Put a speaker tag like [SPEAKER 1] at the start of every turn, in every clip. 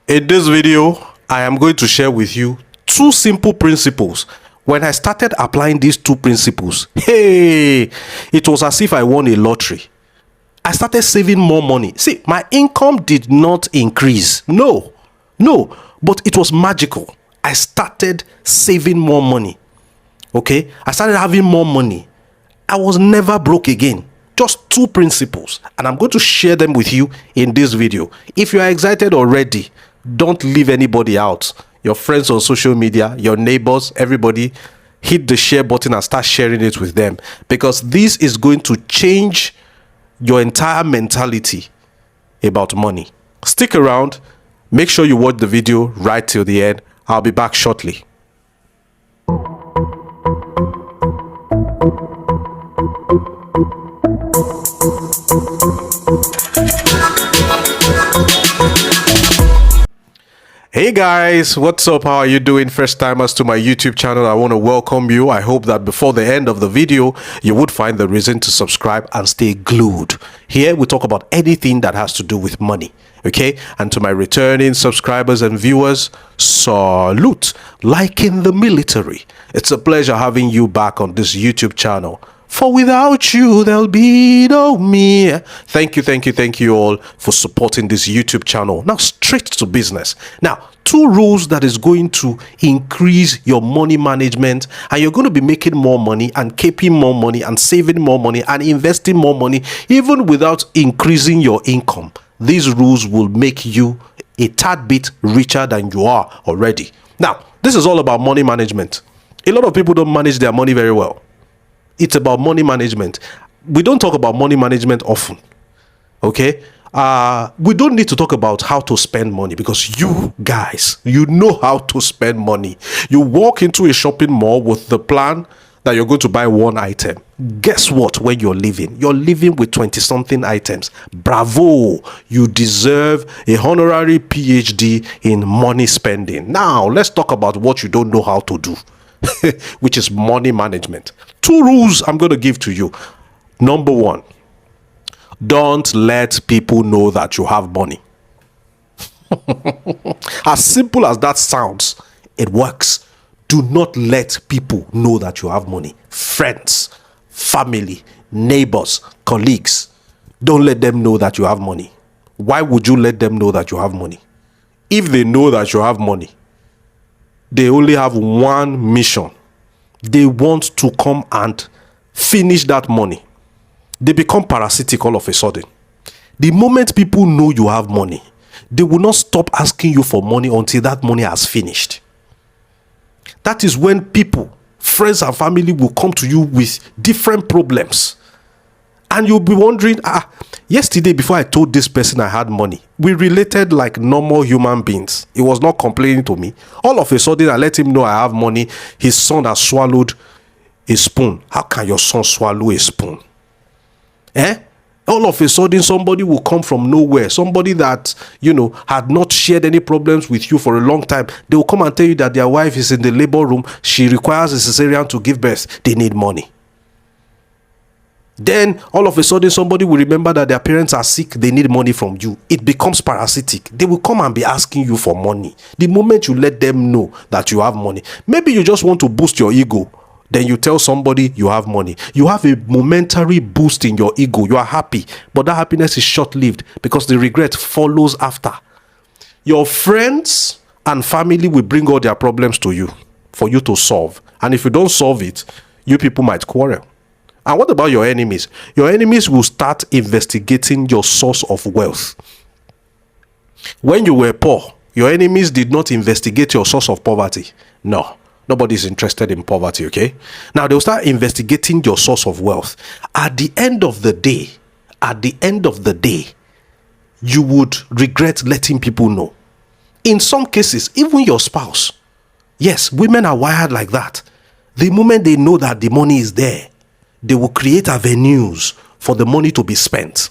[SPEAKER 1] In this video, I am going to share with you two simple principles. When I started applying these two principles, hey, it was as if I won a lottery. I started saving more money. See, my income did not increase. No, but it was magical. I started saving more money. Okay, I started having more money. I was never broke again. Just two principles, and I'm going to share them with you in this video. If you are excited already, don't leave anybody out. Your friends on social media, your neighbors, everybody, hit the share button and start sharing it with them, because this is going to change your entire mentality about money. Stick around. Make sure you watch the video right till the end. I'll be back shortly. Hey guys, what's up? How are you doing? First timers to my YouTube channel, I want to welcome you. I hope that before the end of the video, you would find the reason to subscribe and stay glued. Here we talk about anything that has to do with money. Okay, and to my returning subscribers and viewers, salute. Like in the military, it's a pleasure having you back on this YouTube channel. For without you, there'll be no me. Thank you all for supporting this YouTube channel. Now, straight to business. Now, two rules that is going to increase your money management, and you're going to be making more money and keeping more money and saving more money and investing more money, even without increasing your income. These rules will make you a tad bit richer than you are already. Now, this is all about money management. A lot of people don't manage their money very well. It's about money management. We don't talk about money management often. Okay? We don't need to talk about how to spend money, because you guys, you know how to spend money. You walk into a shopping mall with the plan that you're going to buy one item. Guess what? When you're living with 20-something items. Bravo! You deserve a honorary PhD in money spending. Now, let's talk about what you don't know how to do. Which is money management. Two rules I'm going to give to you. Number one, don't let people know that you have money. As simple as that sounds, it works. Do not let people know that you have money. Friends, family, neighbors, colleagues, don't let them know that you have money. Why would you let them know that you have money? If they know that you have money, they only have one mission. They want to come and finish that money. They become parasitic all of a sudden. The moment people know you have money, they will not stop asking you for money until that money has finished. That is when people, friends and family, will come to you with different problems. And you'll be wondering, yesterday before I told this person I had money, we related like normal human beings. He was not complaining to me. All of a sudden, I let him know I have money. His son has swallowed a spoon. How can your son swallow a spoon? All of a sudden, somebody will come from nowhere. Somebody that, had not shared any problems with you for a long time. They will come and tell you that their wife is in the labor room. She requires a cesarean to give birth. They need money. Then all of a sudden somebody will remember that their parents are sick. They need money from you. It becomes parasitic. They will come and be asking you for money. The moment you let them know that you have money, maybe you just want to boost your ego. Then you tell somebody you have money. You have a momentary boost in your ego. You are happy, but that happiness is short-lived, because the regret follows after. Your friends and family will bring all their problems to you for you to solve. And if you don't solve it, you people might quarrel. And what about your enemies? Your enemies will start investigating your source of wealth. When you were poor, your enemies did not investigate your source of poverty. No, nobody's interested in poverty, okay? Now they'll start investigating your source of wealth. At the end of the day, you would regret letting people know. In some cases, even your spouse. Yes, women are wired like that. The moment they know that the money is there, they will create avenues for the money to be spent.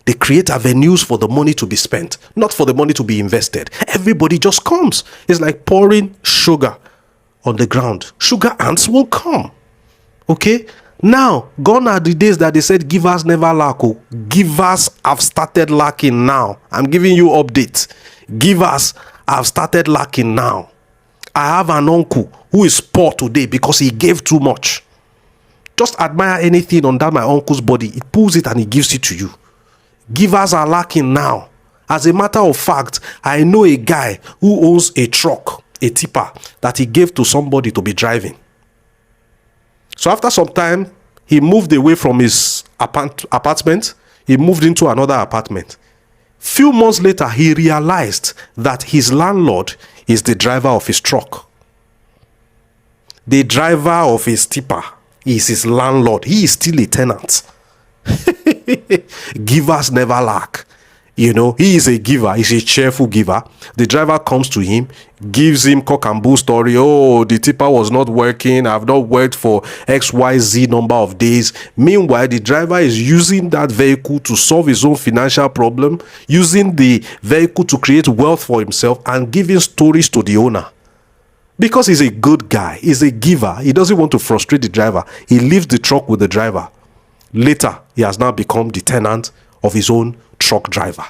[SPEAKER 1] They create avenues for the money to be spent, not for the money to be invested. Everybody just comes. It's like pouring sugar on the ground. Sugar ants will come. Okay? Now, gone are the days that they said givers never lack. Givers have started lacking now. I'm giving you updates. Givers have started lacking now. I have an uncle who is poor today because he gave too much. Just admire anything under my uncle's body. It pulls it and he gives it to you. Givers are lacking now. As a matter of fact, I know a guy who owns a truck, a tipper, that he gave to somebody to be driving. So after some time, he moved away from his apartment. He moved into another apartment. Few months later, he realized that his landlord is the driver of his truck. The driver of his tipper is his landlord. He is still a tenant. Givers never lack. You know, he is a giver. He's a cheerful giver. The driver comes to him, gives him cock and bull story. Oh, the tipper was not working. I've not worked for XYZ number of days. Meanwhile, the driver is using that vehicle to solve his own financial problem, using the vehicle to create wealth for himself and giving stories to the owner. Because he's a good guy. He's a giver. He doesn't want to frustrate the driver. He leaves the truck with the driver. Later, he has now become the tenant of his own truck driver.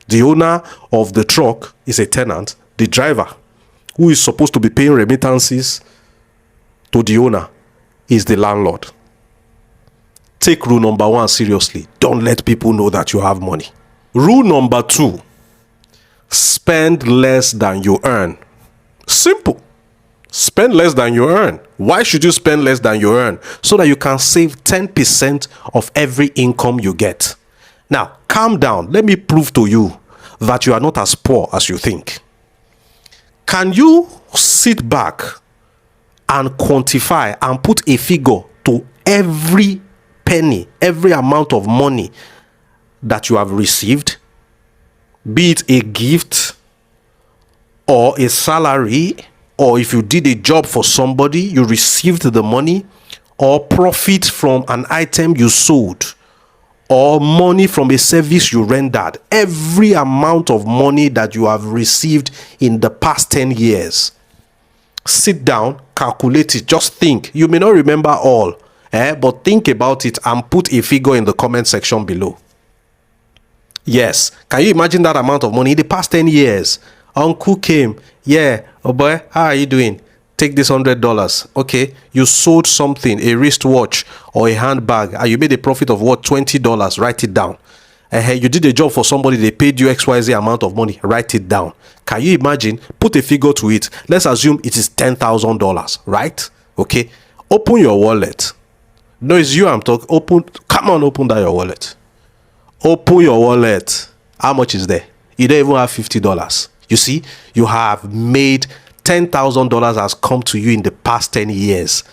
[SPEAKER 1] The owner of the truck is a tenant. The driver, who is supposed to be paying remittances to the owner, is the landlord. Take rule number 1 seriously. Don't let people know that you have money. Rule number 2, spend less than you earn. Simple. Spend less than you earn. Why should you spend less than you earn? So that you can save 10% of every income you get. Now, calm down. Let me prove to you that you are not as poor as you think. Can you sit back and quantify and put a figure to every penny, every amount of money that you have received? Be it a gift or a salary, or if you did a job for somebody, you received the money, or profit from an item you sold, or money from a service you rendered. Every amount of money that you have received in the past 10 years. Sit down, calculate it, just think. You may not remember all, but think about it and put a figure in the comment section below. Yes, can you imagine that amount of money in the past 10 years? Uncle came, yeah, oh boy, how are you doing? Take this $100. Okay, you sold something, a wristwatch or a handbag, and you made a profit of what? $20. Write it down. You did a job for somebody, they paid you XYZ amount of money. Write it down. Can you imagine? Put a figure to it. Let's assume it is $10,000, right? Okay, open your wallet. No, it's you I'm talking. Come on, open that your wallet. Open your wallet. How much is there? You don't even have $50. You see, you have made $10,000 has come to you in the past 10 years.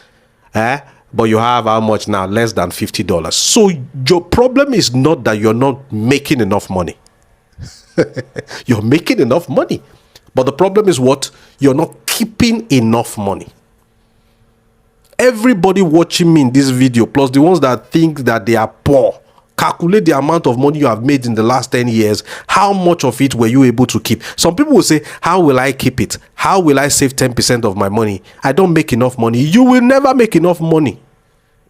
[SPEAKER 1] But you have how much now? Less than $50. So your problem is not that you're not making enough money. You're making enough money. But the problem is what? You're not keeping enough money. Everybody watching me in this video, plus the ones that think that they are poor, calculate the amount of money you have made in the last 10 years. How much of it were you able to keep? Some people will say, how will I keep it? How will I save 10% of my money? I don't make enough money. You will never make enough money.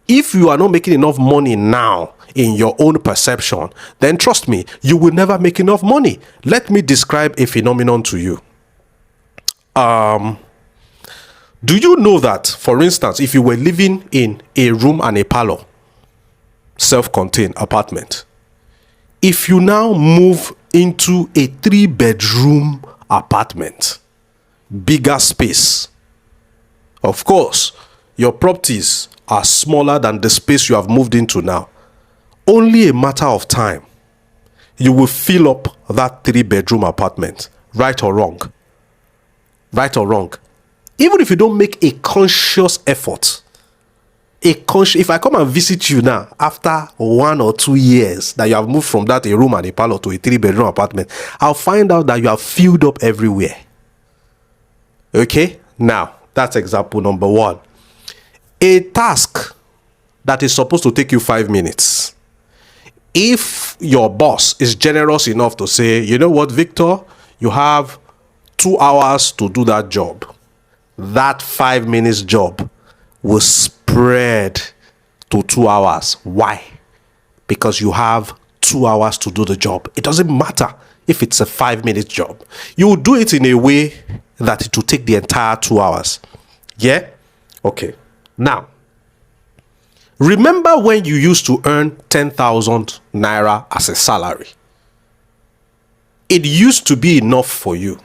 [SPEAKER 1] If you are not making enough money now in your own perception, then trust me, you will never make enough money. Let me describe a phenomenon to you. Do you know that, for instance, if you were living in a room and a parlor, self-contained apartment, if you now move into a 3-bedroom apartment, bigger space, of course, your properties are smaller than the space you have moved into now. Only a matter of time, you will fill up that 3-bedroom apartment, right or wrong. Right or wrong. Even if you don't make a conscious effort, if I come and visit you now after 1 or 2 years that you have moved from that a room and a parlor to a 3-bedroom apartment, I'll find out that you have filled up everywhere. Okay, now that's example number 1. A task that is supposed to take you 5 minutes, if your boss is generous enough to say, you know what, Victor, you have 2 hours to do that job, that 5 minutes job will spread to 2 hours. Why? Because you have 2 hours to do the job. It doesn't matter if it's a 5-minute job. You will do it in a way that it will take the entire 2 hours. Yeah? Okay. Now, remember when you used to earn 10,000 naira as a salary? It used to be enough for you.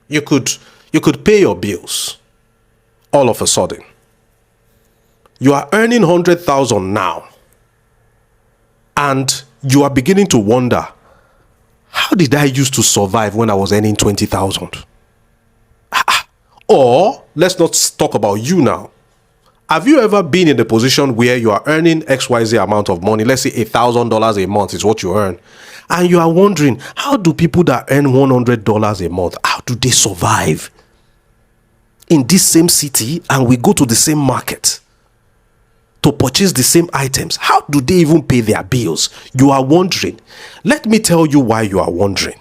[SPEAKER 1] You could pay your bills. All of a sudden, you are earning 100,000 now, and you are beginning to wonder, how did I used to survive when I was earning 20,000? Or let's not talk about you now. Have you ever been in a position where you are earning XYZ amount of money? Let's say $1,000 a month is what you earn. And you are wondering, how do people that earn $100 a month, how do they survive in this same city, and we go to the same market to purchase the same items? How do they even pay their bills? You are wondering. Let me tell you why you are wondering.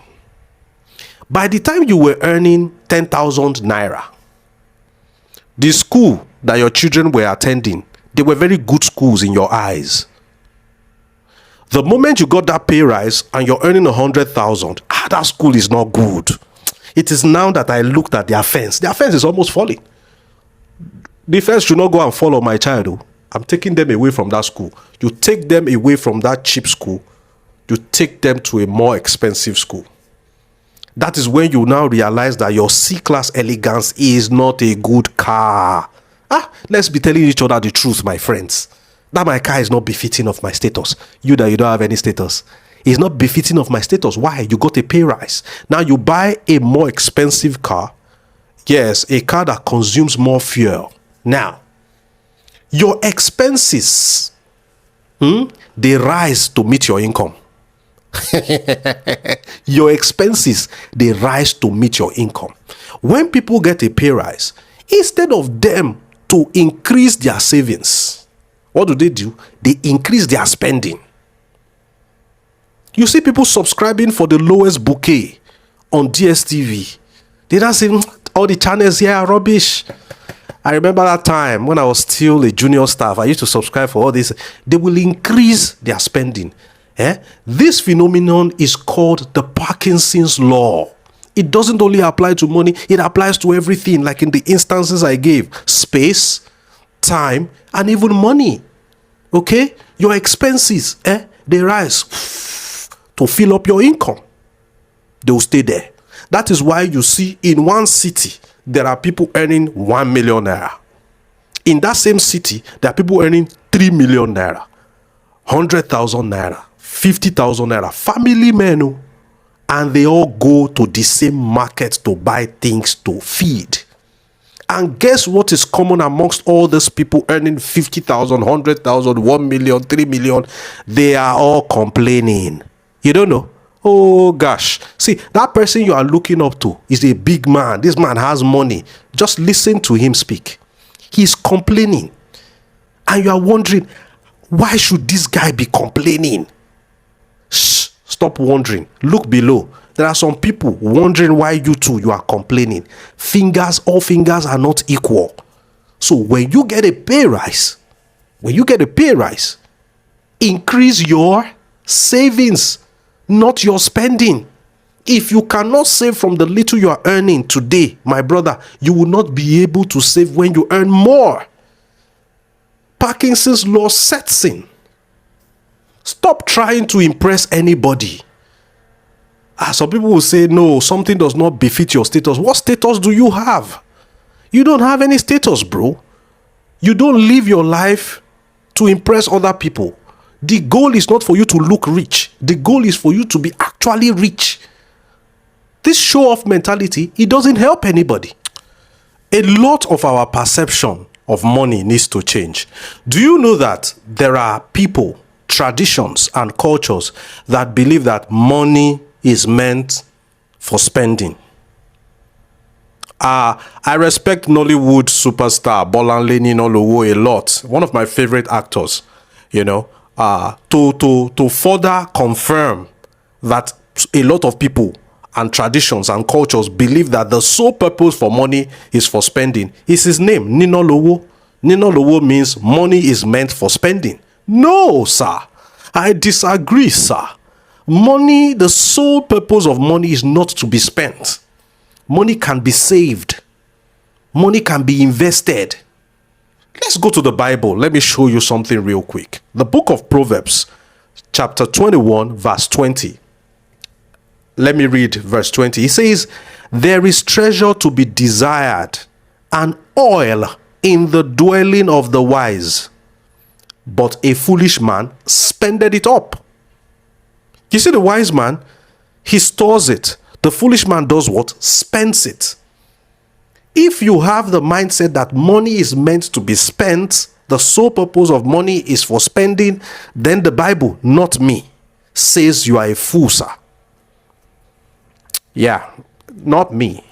[SPEAKER 1] By the time you were earning 10,000 naira, the school that your children were attending, they were very good schools in your eyes. The moment you got that pay rise and you're earning 100,000, that school is not good. It is now that I looked at their fence. Their fence is almost falling. The fence should not go and fall on my child. Oh. I'm taking them away from that school. You take them away from that cheap school. You take them to a more expensive school. That is when you now realize that your C-class elegance is not a good car. Let's be telling each other the truth, my friends. That my car is not befitting of my status. You that you don't have any status. It's not befitting of my status. Why? You got a pay rise. Now you buy a more expensive car. Yes, a car that consumes more fuel. Now, your expenses, they rise to meet your income. Your expenses, they rise to meet your income. When people get a pay rise, instead of them to increase their savings, what do? They increase their spending. You see people subscribing for the lowest bouquet on DSTV. They don't say, all the channels here are rubbish. I remember that time when I was still a junior staff. I used to subscribe for all this. They will increase their spending. This phenomenon is called the Parkinsons Law. It doesn't only apply to money, it applies to everything, like in the instances I gave. Space, time, and even money. Okay? Your expenses, they rise to fill up your income. They will stay there. That is why you see in one city, there are people earning 1 million naira. In that same city, there are people earning 3 million naira, 100,000 naira, 50,000 naira, family men, and they all go to the same market to buy things to feed. And guess what is common amongst all these people earning 50,000, 100,000, 1 million, 3 million? They are all complaining. You don't know? Oh gosh. See, that person you are looking up to is a big man. This man has money. Just listen to him speak. He's complaining. And you are wondering, why should this guy be complaining? Shh, stop wondering. Look below. There are some people wondering why you are complaining. All fingers are not equal. So when you get a pay rise, increase your savings, not your spending. If you cannot save from the little you are earning today, my brother, you will not be able to save when you earn more. Parkinson's Law sets in. Stop trying to impress anybody. Some people will say, no, something does not befit your status. What status do you have? You don't have any status, bro. You don't live your life to impress other people. The goal is not for you to look rich. The goal is for you to be actually rich. This show-off mentality, it doesn't help anybody. A lot of our perception of money needs to change. Do you know that there are people, traditions, and cultures that believe that money is meant for spending? I respect Nollywood superstar Bolanle Ninolowo a lot. One of my favorite actors, to further confirm that a lot of people and traditions and cultures believe that the sole purpose for money is for spending is his name, Ninolowo. Ninolowo means money is meant for spending. No, sir. I disagree, sir. Money, the sole purpose of money is not to be spent. Money can be saved. Money can be invested. Let's go to the Bible. Let me show you something real quick. The book of Proverbs, chapter 21, verse 20. Let me read verse 20. It says, there is treasure to be desired and oil in the dwelling of the wise, but a foolish man spendeth it up. You see, the wise man, he stores it. The foolish man does what? Spends it. If you have the mindset that money is meant to be spent, the sole purpose of money is for spending, then the Bible, not me, says you are a fool, sir. Yeah, not me.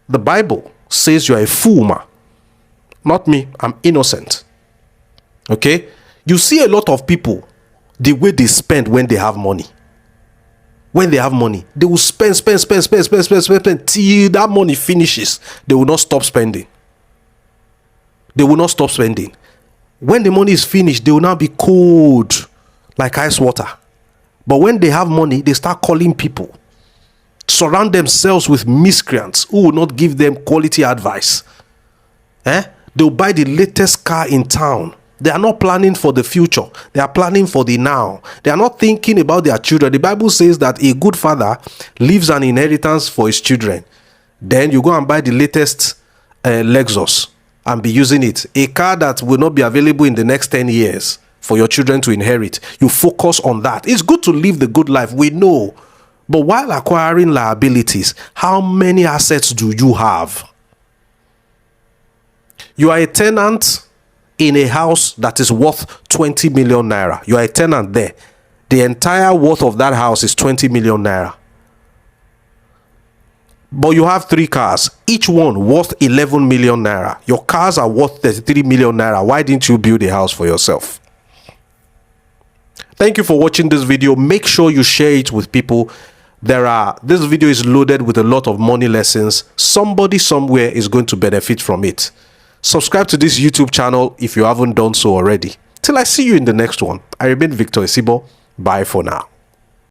[SPEAKER 1] The Bible says you are a fool, ma. Not me. I'm innocent. Okay? You see a lot of people, the way they spend when they have money. When they have money, they will spend till that money finishes. They will not stop spending. They will not stop spending. When the money is finished, they will now be cold like ice water. But when they have money, they start calling people. Surround themselves with miscreants who will not give them quality advice. They'll buy the latest car in town. They are not planning for the future. They are planning for the now. They are not thinking about their children. The Bible says that a good father leaves an inheritance for his children. Then you go and buy the latest Lexus and be using it. A car that will not be available in the next 10 years for your children to inherit. You focus on that. It's good to live the good life, we know. But while acquiring liabilities, how many assets do you have? You are a tenant in a house that is worth 20 million naira. You are a tenant there. The entire worth of that house is 20 million naira. But you have 3 cars, each one worth 11 million naira. Your cars are worth 33 million naira. Why didn't you build a house for yourself? Thank you for watching this video. Make sure you share it with people. This video is loaded with a lot of money lessons. Somebody somewhere is going to benefit from it. Subscribe to this YouTube channel if you haven't done so already. Till I see you in the next one, I remain Victor Isibor. Bye for now.